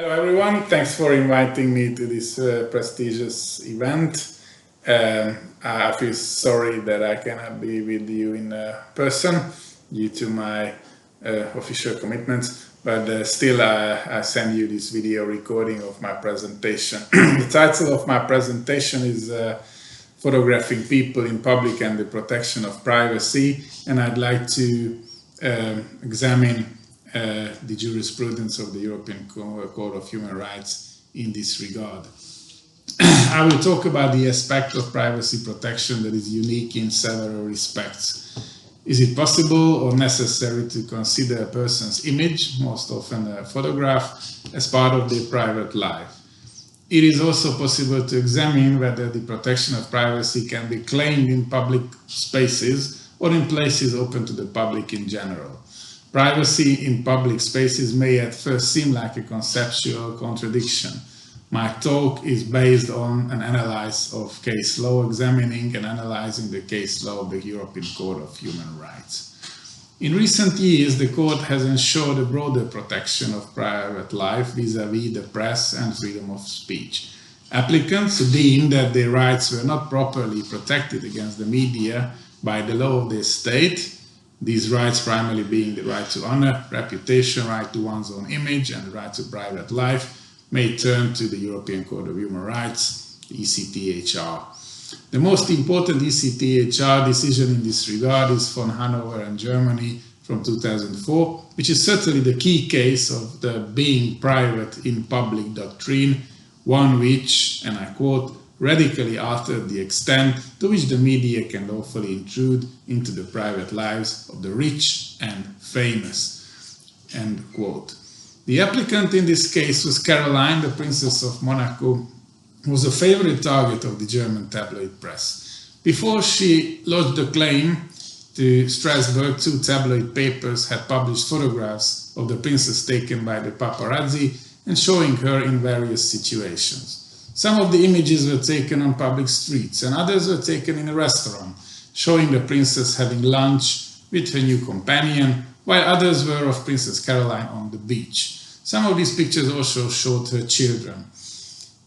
Hello everyone, thanks for inviting me to this prestigious event. I feel sorry that I cannot be with you in person due to my official commitments, but still I send you this video recording of my presentation. The title of my presentation is Photographing People in Public and the Protection of Privacy, and I'd like to examine the jurisprudence of the European Court of Human Rights in this regard. I will talk about the aspect of privacy protection that is unique in several respects. Is it possible or necessary to consider a person's image, most often a photograph, as part of their private life? It is also possible to examine whether the protection of privacy can be claimed in public spaces or in places open to the public in general. Privacy in public spaces may at first seem like a conceptual contradiction. My talk is based on an analysis of case law, examining and analyzing the case law of the European Court of Human Rights. In recent years, the court has ensured a broader protection of private life vis-à-vis the press and freedom of speech. Applicants who deemed that their rights were not properly protected against the media by the law of their state, these rights primarily being the right to honor, reputation, right to one's own image, and the right to private life, may turn to the European Court of Human Rights, the ECTHR. The most important ECTHR decision in this regard is von Hanover and Germany from 2004, which is certainly the key case of the being private in public doctrine, one which, and I quote, radically altered the extent to which the media can lawfully intrude into the private lives of the rich and famous. End quote. The applicant in this case was Caroline, the Princess of Monaco, who was a favorite target of the German tabloid press. Before she lodged a claim to Strasbourg, two tabloid papers had published photographs of the princess taken by the paparazzi and showing her in various situations. Some of the images were taken on public streets and others were taken in a restaurant, showing the princess having lunch with her new companion, while others were of Princess Caroline on the beach. Some of these pictures also showed her children.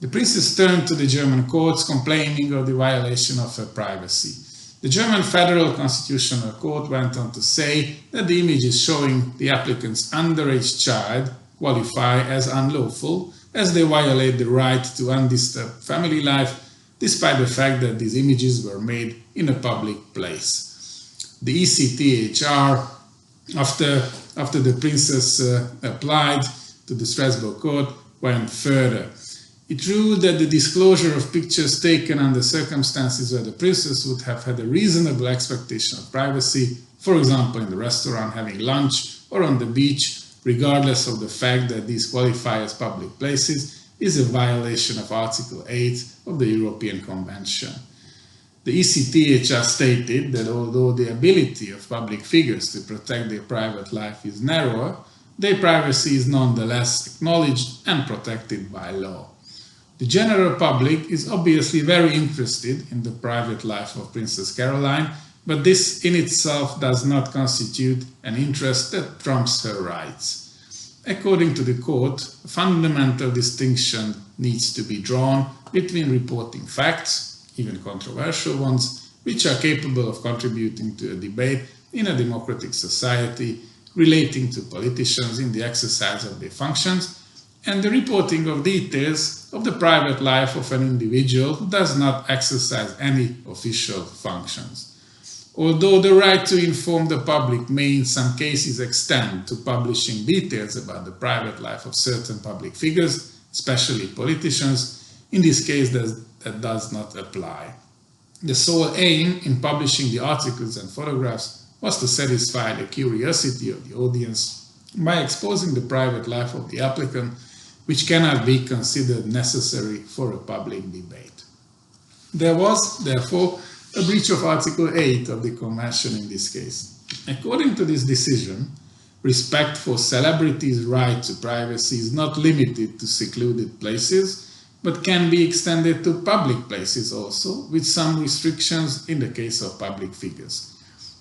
The princess turned to the German courts complaining of the violation of her privacy. The German Federal Constitutional Court went on to say that the images showing the applicant's underage child qualify as unlawful, as they violate the right to undisturbed family life, despite the fact that these images were made in a public place. The ECTHR, after the princess applied to the Strasbourg court, went further. It ruled that the disclosure of pictures taken under circumstances where the princess would have had a reasonable expectation of privacy, for example in the restaurant having lunch or on the beach, regardless of the fact that these qualify as public places, is a violation of Article 8 of the European Convention. The ECTHR stated that although the ability of public figures to protect their private life is narrower, their privacy is nonetheless acknowledged and protected by law. The general public is obviously very interested in the private life of Princess Caroline, but this in itself does not constitute an interest that trumps her rights. According to the court, a fundamental distinction needs to be drawn between reporting facts, even controversial ones, which are capable of contributing to a debate in a democratic society relating to politicians in the exercise of their functions, and the reporting of details of the private life of an individual who does not exercise any official functions. Although the right to inform the public may in some cases extend to publishing details about the private life of certain public figures, especially politicians, in this case that does not apply. The sole aim in publishing the articles and photographs was to satisfy the curiosity of the audience by exposing the private life of the applicant, which cannot be considered necessary for a public debate. There was, therefore, a breach of Article 8 of the Convention in this case. According to this decision, respect for celebrities' right to privacy is not limited to secluded places, but can be extended to public places also, with some restrictions in the case of public figures.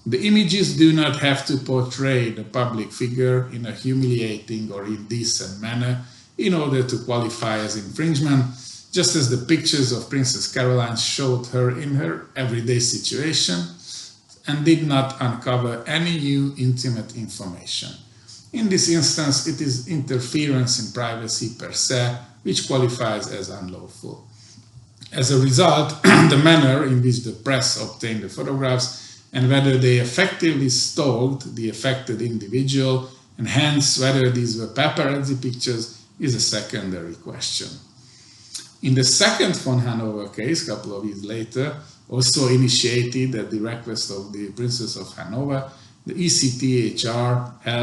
The images do not have to portray the public figure in a humiliating or indecent manner, in order to qualify as infringement, just as the pictures of Princess Caroline showed her in her everyday situation and did not uncover any new intimate information. In this instance, it is interference in privacy per se, which qualifies as unlawful. As a result, the manner in which the press obtained the photographs and whether they effectively stalked the affected individual, and hence whether these were paparazzi pictures, is a secondary question. In the second von Hanover case, a couple of years later, also initiated at the request of the Princess of Hanover, the ECTHR held